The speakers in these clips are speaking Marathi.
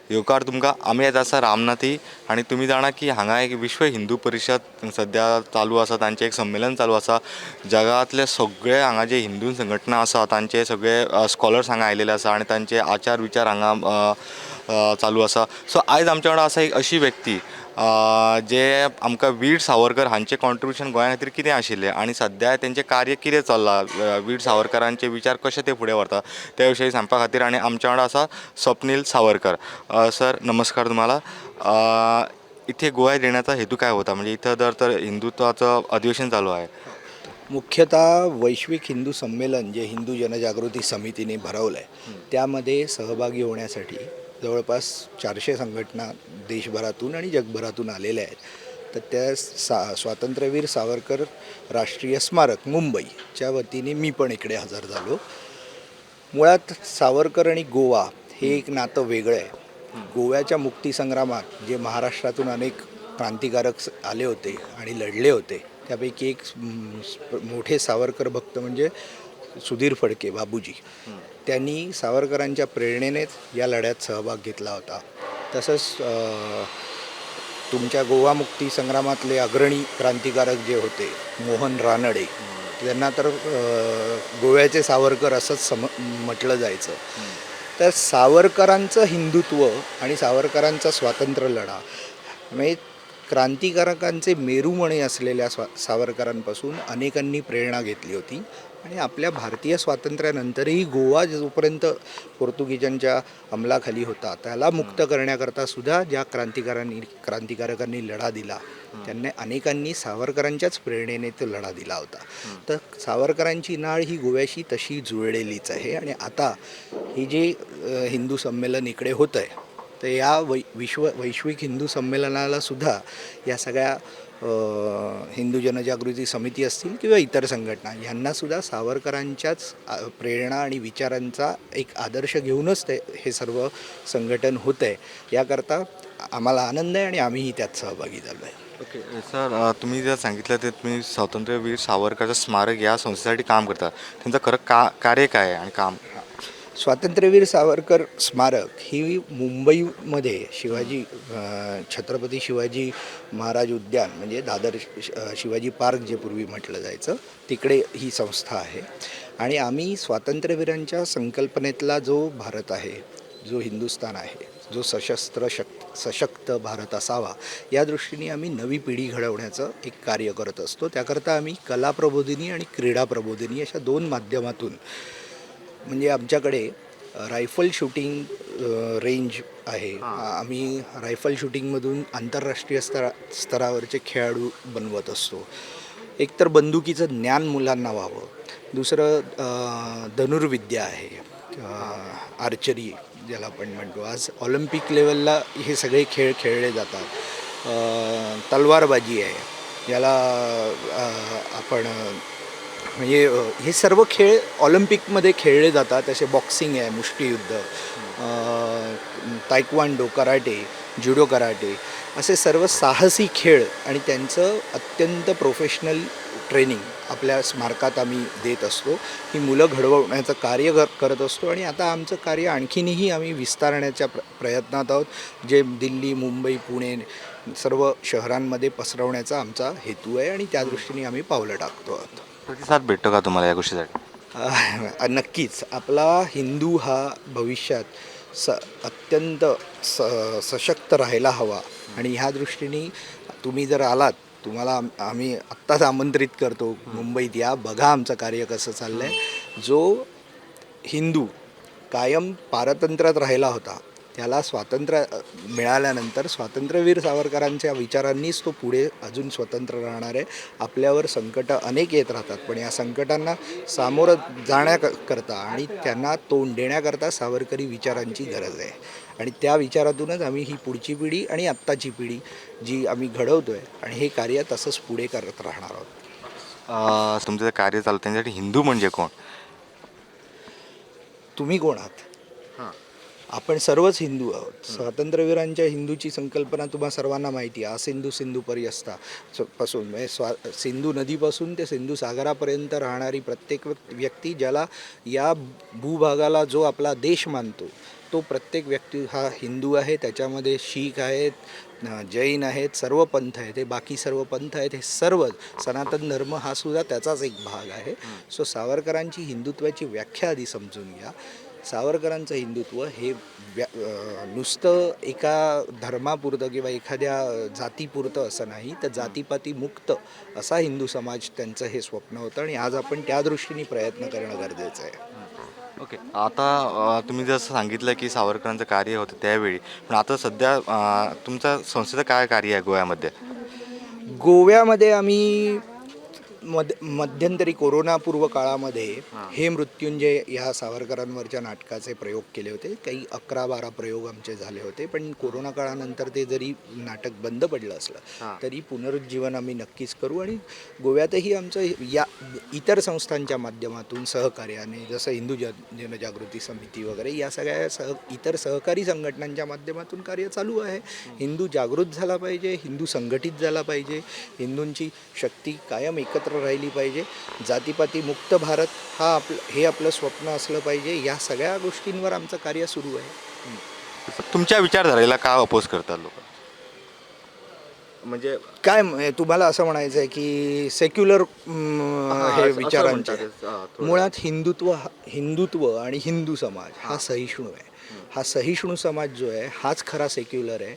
येवकार तुमकां आमी आयज आसा रामनाथी आनी तुमी जाणा की हांगा एक विश्व हिंदू परिशद सद्या चालू आसा, तांचें एक संमेलन चालू आसा. जगांतले सगळे हांगा जे हिंदू संघटना आसा तांचे सगळे स्कॉलर्स हांगा आयलेले आसा आनी तांचे आचार विचार हांगा चालू आसा. सो आयज आमच्या वांगडा आसा एक अशी व्यक्ती जे आमकां वीर सावरकर हांचें कॉन्ट्रिब्युशन गोंया खातीर कितें आशिल्लें आनी सद्या तेंचें कार्य कितें चल्लां, वीर सावरकरांचे विचार कशे ते फुडें व्हरता त्या विशयी सांगपा खातीर आनी आमच्या वांगडा आसा स्वप्नील सावरकर. सर नमस्कार तुम्हाला. इथे गोवा येण्याचा हेतू काय होता, म्हणजे इथं तर हिंदुत्वाचं अधिवेशन चालू आहे. मुख्यतः वैश्विक हिंदू संमेलन जे हिंदू जनजागृती समितीने भरवलं आहे त्यामध्ये सहभागी होण्यासाठी जवळपास 400 संघटना देशभरातून आणि जगभरातून आलेल्या आहेत. तर त्या स्वातंत्र्यवीर सावरकर राष्ट्रीय स्मारक मुंबईच्या वतीने मी पण इकडे हजर झालो. मुळात सावरकर आणि गोवा हे एक नातं वेगळं आहे. गोव्याच्या मुक्तीसंग्रामात जे महाराष्ट्रातून अनेक क्रांतिकारक आले होते आणि लढले होते त्यापैकी एक मोठे सावरकर भक्त म्हणजे सुधीर फडके बाबूजी. त्यांनी सावरकरांच्या प्रेरणेनेच या लढ्यात सहभाग घेतला होता. तसंच तुमच्या गोवा मुक्ती संग्रामातले अग्रणी क्रांतिकारक जे होते मोहन रानडे, त्यांना तर गोव्याचे सावरकर असंच म्हटलं जायचं. तर सावरकरांचं हिंदुत्व आणि सावरकरांचा स्वातंत्र्य लढा म्हणजे क्रांतिकारकांचे मेरुमणी असलेल्या सावरकरांपासून अनेकांनी प्रेरणा घेतली होती. आणि आपल्या भारतीय स्वातंत्र्यानंतरही गोवा जोपर्यंत पोर्तुगीजांच्या अंमलाखाली होता त्याला मुक्त करण्याकरता सुद्धा ज्या क्रांतिकारकांनी लढा दिला त्यांनी अनेकांनी सावरकरांच्याच प्रेरणेने तो लढा दिला होता. तर सावरकरांची नाळ ही गोव्याशी तशी जुळलेलीच आहे. आणि आता हे जे हिंदू संमेलन इकडे होतं आहे तर या वैश्विक हिंदू संमेलनाला सुद्धा या सगळ्या हिंदू जनजागृती समिती असतील किंवा इतर संघटना यांनासुद्धा सावरकरांच्याच प्रेरणा आणि विचारांचा एक आदर्श घेऊनच हे सर्व संघटन होतं आहे. याकरता आम्हाला आनंद आहे आणि आम्हीही त्यात सहभागी झालो आहे. ओके सर, तुम्ही जर सांगितलं ते तुम्ही स्वातंत्र्यवीर सावरकरचं स्मारक या संस्थेसाठी काम करता, त्यांचं खरं कार्य काय आहे आणि काम? स्वातंत्र्यवीर सावरकर स्मारक ही मुंबईमध्ये छत्रपती शिवाजी महाराज उद्यान म्हणजे दादर शिवाजी पार्क जे पूर्वी म्हटलं जायचं तिकडे ही संस्था आहे. आणि आम्ही स्वातंत्र्यवीरांच्या संकल्पनेतला जो भारत आहे, जो हिंदुस्थान आहे, जो सशक्त भारत असावा या दृष्टीने आम्ही नवी पिढी घडवण्याचं एक कार्य करत असतो. त्याकरता आम्ही कला प्रबोधिनी आणि क्रीडा प्रबोधिनी अशा 2 माध्यमातून म्हणजे आमच्याकडे रायफल शूटिंग रेंज आहे. आम्ही रायफल शूटिंगमधून आंतरराष्ट्रीय स्तरावरचे खेळाडू बनवत असतो. एकतर बंदुकीचं ज्ञान मुलांना व्हावं, दुसरं धनुर्विद्या आहे, आर्चरी ज्याला आपण म्हणतो. आज ऑलिम्पिक लेवलला हे सगळे खेळ खेळले जातात. तलवारबाजी आहे याला आपण म्हणजे हे सर्व खेळ ऑलिम्पिकमध्ये खेळले जातात. असे बॉक्सिंग आहे, मुष्टियुद्ध, तायक्वांडो, कराटे, जुडो कराटे असे सर्व साहसी खेळ आणि त्यांचं अत्यंत प्रोफेशनल ट्रेनिंग आपल्या स्मारकात आम्ही देत असतो. ही मुलं घडवण्याचं कार्य करत असतो. आणि आता आमचं कार्य आणखीनही आम्ही विस्तारण्याच्या प्रयत्नात आहोत, जे दिल्ली, मुंबई, पुणे सर्व शहरांमध्ये पसरवण्याचा आमचा हेतू आहे आणि त्या दृष्टीने आम्ही पावलं टाकतो आहोत. प्रतिसाद भेटतो का तुम्हाला या गोष्टीसाठी? नक्कीच. आपला हिंदू हा भविष्यात अत्यंत सशक्त राहायला हवा. आणि ह्या दृष्टीने तुम्ही जर आलात, तुम्हाला आम्ही आत्ताच आमंत्रित करतो, मुंबईत या, बघा आमचं कार्य कसं चाललं आहे. जो हिंदू कायम पारतंत्र्यात राहिला होता त्याला स्वातंत्र्य मिळाल्यानंतर स्वातंत्र्यवीर सावरकरांच्या विचारांनीच तो पुढे अजून स्वतंत्र राहणार आहे. आपल्यावर संकटं अनेक येत राहतात, पण या संकटांना सामोरं जाण्याकरता आणि त्यांना तोंड देण्याकरता सावरकरी विचारांची गरज आहे. आणि त्या विचारातूनच आम्ही ही पुढची पिढी आणि आत्ताची पिढी जी आम्ही घडवतो आहे आणि हे कार्य तसंच पुढे करत राहणार आहोत. तुमचं जे कार्य चालतं त्यांच्यासाठी हिंदू म्हणजे कोण? तुम्ही कोण आहात? आपण सर्वच हिंदू आहोत. स्वातंत्र्यवीरांच्या हिंदूची संकल्पना तुम्हा सर्वांना माहिती आहे. सिंधू सिंधू पर्यस्ता पासून म्हणजे सिंधू नदीपासून ते सिंधू सागरापर्यंत राहणारी प्रत्येक व्यक्ती ज्याला या भूभागाला जो आपला देश मानतो तो प्रत्येक व्यक्ती हा हिंदू आहे, त्याच्यामध्ये शीख आहेत, जैन आहेत, सर्व पंथ आहेत, हे बाकी सर्व पंथ आहेत, हे सर्व सनातन धर्म हा सुद्धा त्याचाच एक भाग आहे. सो सावरकरांची हिंदुत्वाची व्याख्या आधी समजून घ्या. सावरकरांचं हिंदुत्व हे नुसतं एका धर्मापुरतं किंवा एखाद्या जातीपुरतं असं नाही, तर जातीपाती मुक्त असा हिंदू समाज त्यांचं हे स्वप्न होतं आणि आज आपण त्या दृष्टीने प्रयत्न करणं गरजेचं आहे. ओके. आता तुम्ही जसं सांगितलं की सावरकरांचं कार्य होतं त्यावेळी, पण आता सध्या तुमच्या संस्थेचं काय कार्य आहे गोव्यामध्ये? गोव्यामध्ये आम्ही मध्यंतरी कोरोनापूर्व काळामध्ये हे मृत्युंजय ह्या सावरकरांवरच्या नाटकाचे प्रयोग केले होते. काही 11-12 प्रयोग आमचे झाले होते, पण कोरोना काळानंतर ते जरी नाटक बंद पडलं असलं तरी पुनरुज्जीवन आम्ही नक्कीच करू. आणि गोव्यातही आमचं या इतर संस्थांच्या माध्यमातून सहकार्याने, जसं हिंदू जनजागृती समिती वगैरे या सगळ्या इतर सहकारी संघटनांच्या माध्यमातून कार्य चालू आहे. हिंदू जागृत झाला पाहिजे, हिंदू संघटित झाला पाहिजे, हिंदूंची शक्ती कायम एकत्र राहिली पाहिजे, जातीपाती मुक्त भारत हा हे आपलं स्वप्न असलं पाहिजे. या सगळ्या गोष्टींवर आमचं कार्य सुरू आहे. तुमच्या विचारधारेला का अपोज करतात लोक? म्हणजे काय तुम्हाला असं म्हणायचं आहे की सेक्युलर हे विचारांचे मुळात हिंदुत्व आणि हिंदू समाज हा सहिष्णू आहे. हा सहिष्णू समाज जो आहे हाच खरा सेक्युलर आहे.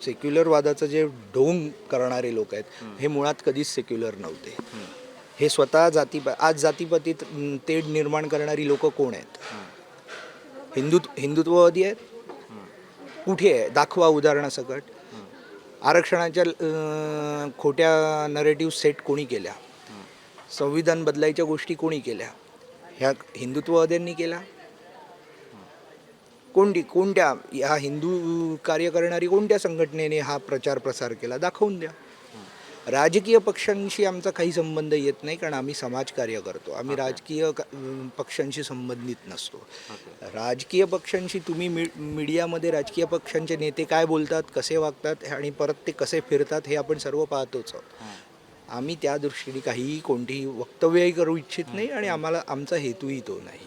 सेक्युलरवादाचं जे ढोंग करणारे लोक आहेत हे मुळात कधीच सेक्युलर नव्हते. हे स्वतः आज जातीपाती तेढ निर्माण करणारी लोक कोण आहेत? हिंदुत्ववादी आहेत? कुठे आहे? दाखवा उदाहरणासकट. आरक्षणाच्या खोट्या नरेटिव्ह सेट कोणी केल्या? संविधान बदलायच्या गोष्टी कोणी केल्या? ह्या हिंदुत्ववाद्यांनी केल्या? कोणत्या या हिंदू कार्य करणारी कोणत्या संघटनेने हा प्रचार प्रसार केला? दाखवून द्या. राजकीय पक्षांशी आमचा काही संबंध येत नाही, कारण आम्ही समाजकार्य करतो. आम्ही राजकीय पक्षांशी संबंधित नसतो. राजकीय पक्षांशी तुम्ही मीडियामध्ये राजकीय पक्षांचे नेते काय बोलतात, कसे वागतात आणि परत ते कसे फिरतात हे आपण सर्व पाहतोच आहोत. आम्ही त्या दृष्टीने कोणतीही वक्तव्यही करू इच्छित नाही आणि आमचा हेतूही तो नाही.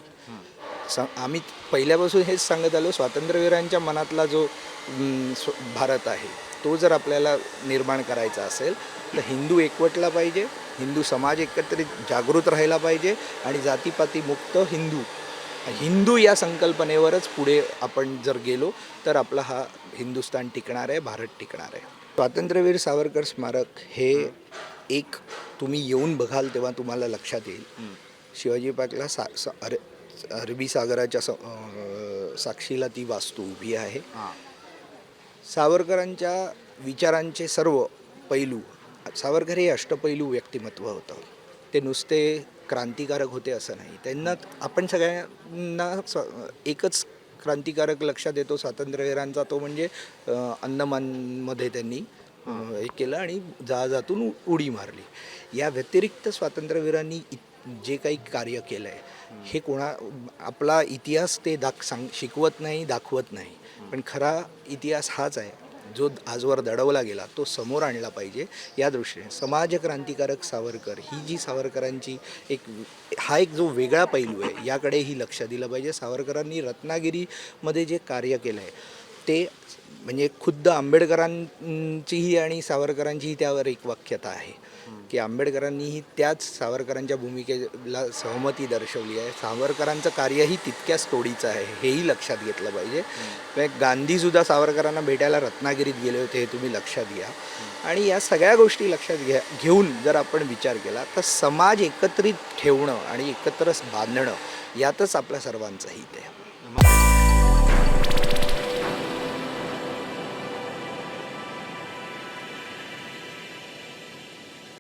आम्ही पहिल्यापासून हेच सांगत आलो, स्वातंत्र्यवीरांच्या मनातला जो भारत आहे तो जर आपल्याला निर्माण करायचा असेल तर हिंदू एकवटला पाहिजे, हिंदू समाज एकत्रित जागृत राहिला पाहिजे आणि जातीपाती मुक्त हिंदू या संकल्पनेवरच पुढे आपण जर गेलो तर आपला हा हिंदुस्थान टिकणार आहे, भारत टिकणार आहे. स्वातंत्र्यवीर सावरकर स्मारक हे एक तुम्ही येऊन बघाल तेव्हा तुम्हाला लक्षात येईल. शिवाजी पार्कला अरबी सागराच्या साक्षीला ती वास्तू उभी आहे. सावरकरांच्या विचारांचे सर्व पैलू, सावरकर हे अष्टपैलू व्यक्तिमत्व होतं. ते नुसते क्रांतिकारक होते असं नाही. त्यांना आपण सगळ्यांना एकच क्रांतिकारक लक्षात येतो स्वातंत्र्यवीरांचा, तो म्हणजे अंदमानमध्ये त्यांनी हे केलं आणि जहाजातून उडी मारली. या व्यतिरिक्त स्वातंत्र्यवीरांनी जे काही कार्य केलं आहे हे आपला इतिहास ते शिकवत नाही, दाखवत नाही. पण खरा इतिहास हाच आहे जो आजवर दडवला गेला, तो समोर आणला पाहिजे. या दृष्टीने समाजक्रांतिकारक सावरकर ही जी सावरकरांची हा एक जो वेगळा पैलू आहे याकडेही लक्ष दिलं पाहिजे. सावरकरांनी रत्नागिरीमध्ये जे कार्य केलं आहे ते म्हणजे खुद्द आंबेडकरांचीही आणि सावरकरांचीही त्यावर एक वाक्यता आहे की आंबेडकरांनीही त्याच सावरकरांच्या भूमिकेला सहमती दर्शवली आहे. सावरकरांचं कार्यही तितक्याच तोडीचं आहे, हेही लक्षात घेतलं पाहिजे. गांधीसुद्धा सावरकरांना भेटायला रत्नागिरीत गेले होते, हे तुम्ही लक्षात घ्या. आणि या सगळ्या गोष्टी लक्षात घेऊन जर आपण विचार केला तर समाज एकत्रित ठेवणं आणि एकत्र बांधणं यातच आपल्या सर्वांचं हित आहे.